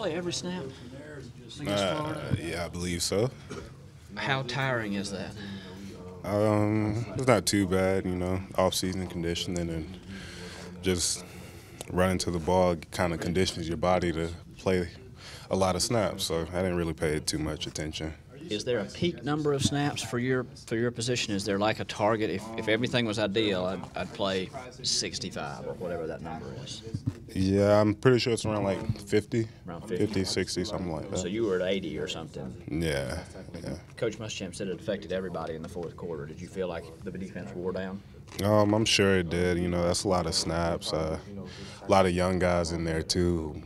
play every snap against Florida? Yeah, I believe so. How tiring is that? It's not too bad, off-season conditioning and just running to the ball kind of conditions your body to play a lot of snaps. So I didn't really pay too much attention. Is there a peak number of snaps for your position? Is there like a target? If everything was ideal, I'd play 65 or whatever that number is. Yeah, I'm pretty sure it's around like 50, Around 50, 60, something like that. So you were at 80 or something. Yeah. Coach Muschamp said it affected everybody in the fourth quarter. Did you feel like the defense wore down? I'm sure it did. That's a lot of snaps. A lot of young guys in there too.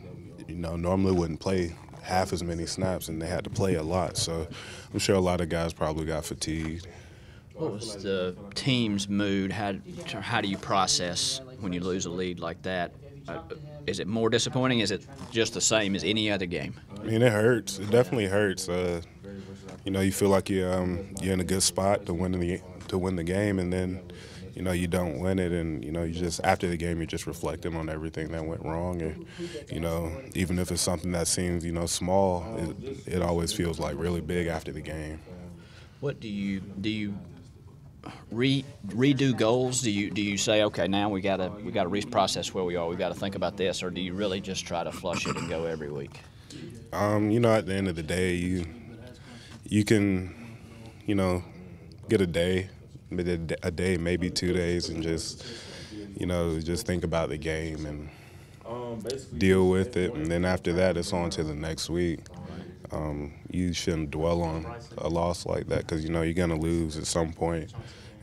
Normally wouldn't play half as many snaps, and they had to play a lot. So I'm sure a lot of guys probably got fatigued. What was the team's mood? How do you process when you lose a lead like that? Is it more disappointing? Is it just the same as any other game? I mean, it hurts. It definitely hurts. You feel like you're in a good spot to win the game, and then you don't win it, and you just after the game you're just reflecting on everything that went wrong, and even if it's something that seems small, it always feels like really big after the game. What do you redo goals? Do you say, okay, now we gotta reprocess where we are, we gotta think about this, or do you really just try to flush it and go every week? At the end of the day, you can get a day, maybe 2 days, and just think about the game and deal with it, and then after that it's on to the next week. You shouldn't dwell on a loss like that because you're going to lose at some point,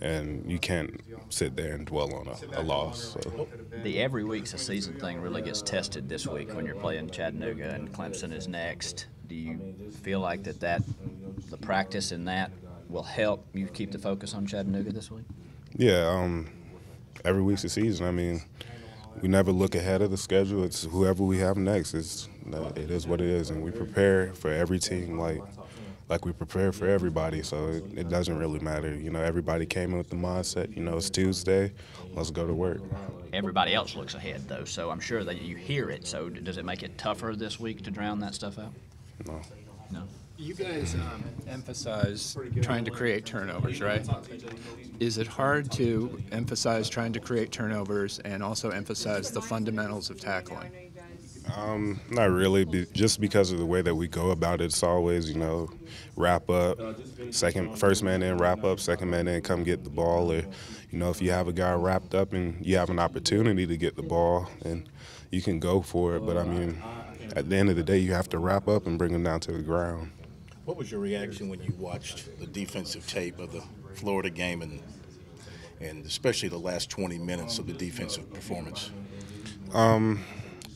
and you can't sit there and dwell on a loss. So. The every week's a season thing really gets tested this week when you're playing Chattanooga and Clemson is next. Do you feel like that the practice in that will help you keep the focus on Chattanooga this week? Yeah, every week's a season. I mean, we never look ahead of the schedule. It's whoever we have next. It is what it is, and we prepare for every team like we prepare for everybody. So it doesn't really matter. Everybody came in with the mindset. It's Tuesday. Let's go to work. Everybody else looks ahead, though, so I'm sure that you hear it. So does it make it tougher this week to drown that stuff out? No. No. You guys emphasize trying to create turnovers, right? Is it hard to emphasize trying to create turnovers and also emphasize the fundamentals of tackling? Not really, just because of the way that we go about it. It's always, wrap up, first man in, wrap up, second man in, come get the ball. Or, if you have a guy wrapped up and you have an opportunity to get the ball, and you can go for it. But, I mean, at the end of the day, you have to wrap up and bring them down to the ground. What was your reaction when you watched the defensive tape of the Florida game and especially the last 20 minutes of the defensive performance?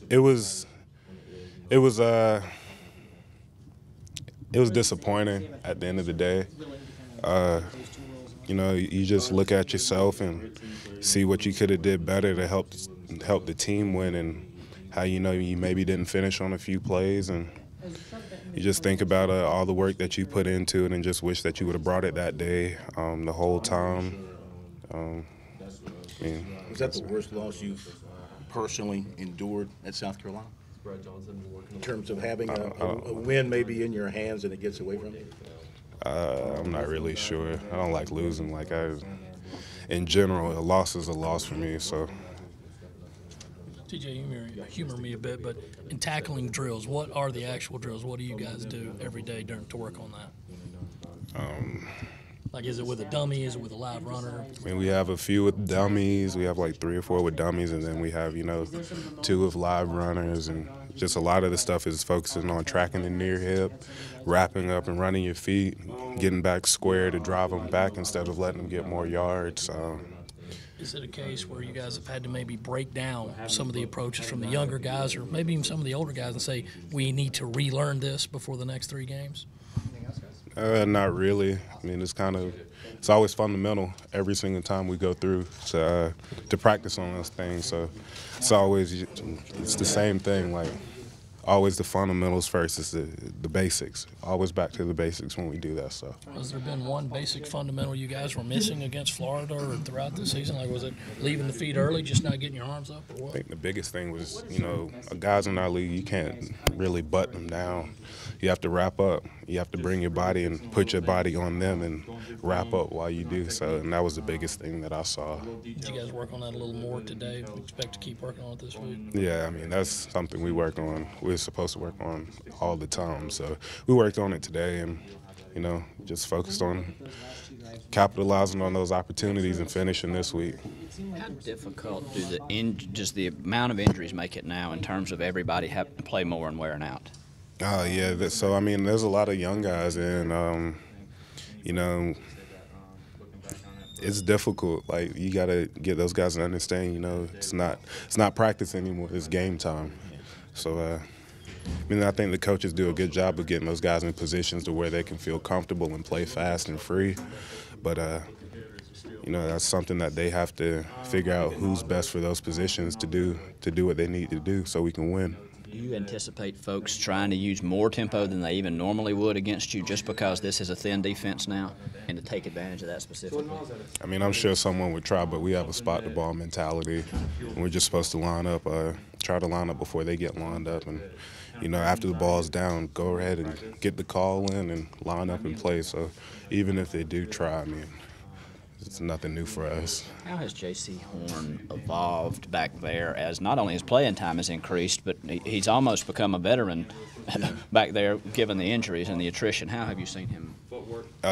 It was disappointing at the end of the day. You just look at yourself and see what you could have did better to help the team win, and how you maybe didn't finish on a few plays, and you just think about all the work that you put into it and just wish that you would have brought it that day, the whole time. Was that the worst loss you've personally endured at South Carolina? In terms of having a win maybe in your hands and it gets away from you? I'm not really sure. I don't like losing. In general, a loss is a loss for me, so. TJ, you humor me a bit, but in tackling drills, what are the actual drills? What do you guys do every day to work on that? Is it with a dummy? Is it with a live runner? I mean, we have a few with dummies. We have 3 or 4 with dummies, and then we have, 2 with live runners. And just a lot of the stuff is focusing on tracking the near hip, wrapping up and running your feet, getting back square to drive them back instead of letting them get more yards. Is it a case where you guys have had to maybe break down some of the approaches from the younger guys or maybe even some of the older guys and say, we need to relearn this before the next 3 games? Not really. I mean, it's always fundamental every single time we go through to practice on those things. So it's the same thing. always the fundamentals first. Is the basics. Always back to the basics when we do that stuff. Has there been one basic fundamental you guys were missing against Florida or throughout the season? Like, was it leaving the feet early, just not getting your arms up, or I what? think the biggest thing was, guys in our league, you can't really butt them down. You have to wrap up. You have to bring your body and put your body on them and wrap up while you do so. And that was the biggest thing that I saw. Did you guys work on that a little more today? We expect to keep working on it this week. Yeah, I mean, that's something we work on. We're supposed to work on all the time. So we worked on it today and, just focused on capitalizing on those opportunities and finishing this week. How difficult do just the amount of injuries make it now in terms of everybody having to play more and wearing out? Yeah. So, I mean, there's a lot of young guys and, it's difficult. Like, you got to get those guys to understand, it's not practice anymore. It's game time. So, I think the coaches do a good job of getting those guys in positions to where they can feel comfortable and play fast and free. But, that's something that they have to figure out who's best for those positions to do what they need to do so we can win. Do you anticipate folks trying to use more tempo than they even normally would against you just because this is a thin defense now and to take advantage of that specifically? I mean, I'm sure someone would try, but we have a spot-the-ball mentality. And we're just supposed to line up, try to line up before they get lined up. And, after the ball's down, go ahead and get the call in and line up and play. So even if they do try, I mean, it's nothing new for us. How has J.C. Horn evolved back there as not only his playing time has increased, but he's almost become a veteran back there given the injuries and the attrition? How have you seen him?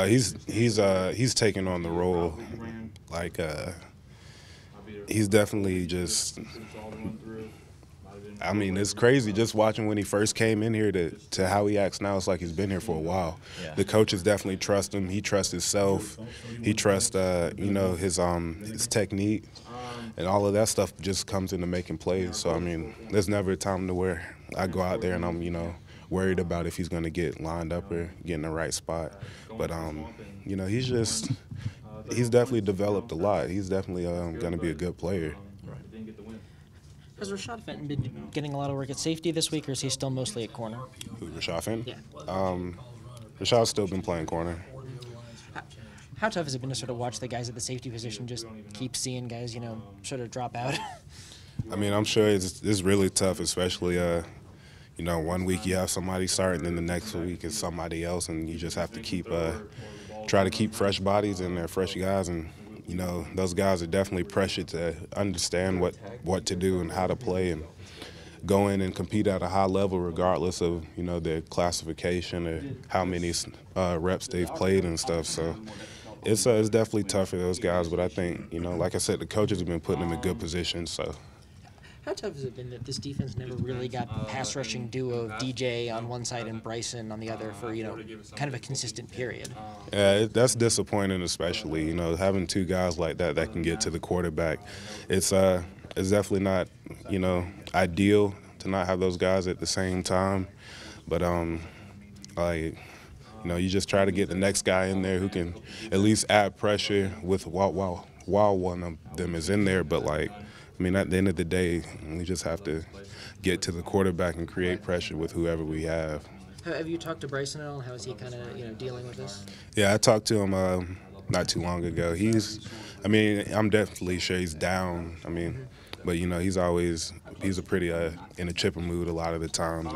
He's taken on the role like he's definitely just. I mean, it's crazy just watching when he first came in here to how he acts now. It's like he's been here for a while. Yeah. The coaches definitely trust him. He trusts himself. He trusts, his technique. And all of that stuff just comes into making plays. So, I mean, there's never a time to where I go out there and I'm, worried about if he's going to get lined up or get in the right spot. But, he's definitely developed a lot. He's definitely going to be a good player. Has Rashad Fenton been getting a lot of work at safety this week, or is he still mostly at corner? Who, Rashad Fenton? Yeah. Rashad's still been playing corner. How tough has it been to sort of watch the guys at the safety position just keep seeing guys, sort of drop out? I mean, I'm sure it's really tough, especially, one week you have somebody starting, then the next week is somebody else, and you just have to try to keep fresh bodies in there, fresh guys, and those guys are definitely pressured to understand what to do and how to play and go in and compete at a high level regardless of, their classification or how many reps they've played and stuff. So it's definitely tough for those guys, but I think, like I said, the coaches have been putting them in good positions. So. How tough has it been that this defense never really got pass rushing duo of DJ on one side and Brunson on the other for, kind of a consistent period? Yeah, that's disappointing, especially, having two guys like that can get to the quarterback. It's definitely not, ideal to not have those guys at the same time. But, you just try to get the next guy in there who can at least add pressure with while one of them is in there. But, at the end of the day, we just have to get to the quarterback and create pressure with whoever we have. Have you talked to Brunson at all? How is he kind of, dealing with this? Yeah, I talked to him not too long ago. I'm definitely sure he's down. But, he's a pretty in a chipper mood a lot of the times.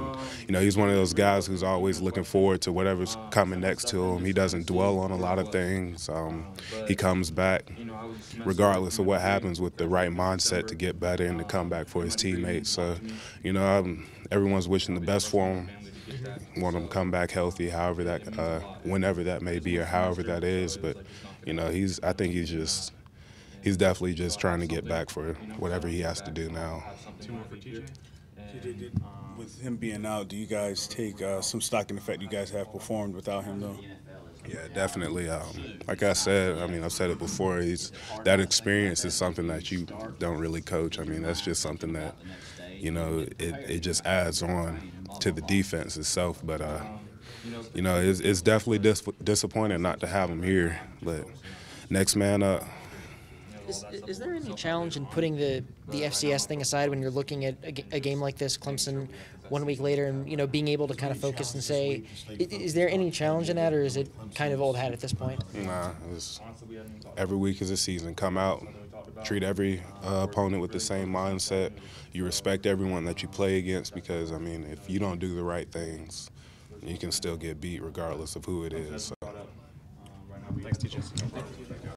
And, he's one of those guys who's always looking forward to whatever's coming next to him. He doesn't dwell on a lot of things. He comes back regardless of what happens with the right mindset to get better and to come back for his teammates. So, everyone's wishing the best for him. Want him to come back healthy, however that, whenever that may be or however that is. But, I think he's definitely just trying to get back for whatever he has to do now. With him being out, do you guys take some stock in the fact you guys have performed without him, though? Yeah, definitely. Like I said, I've said it before, that experience is something that you don't really coach. That's just something that, it just adds on to the defense itself. But, it's definitely disappointing not to have him here. But next man up. Is there any challenge in putting the FCS thing aside when you're looking at a game like this, Clemson, 1 week later, and being able to kind of focus and say, is there any challenge in that, or is it kind of old hat at this point? Nah, every week is a season. Come out, treat every opponent with the same mindset. You respect everyone that you play against because, I mean, if you don't do the right things, you can still get beat regardless of who it is. So. Thanks, teacher.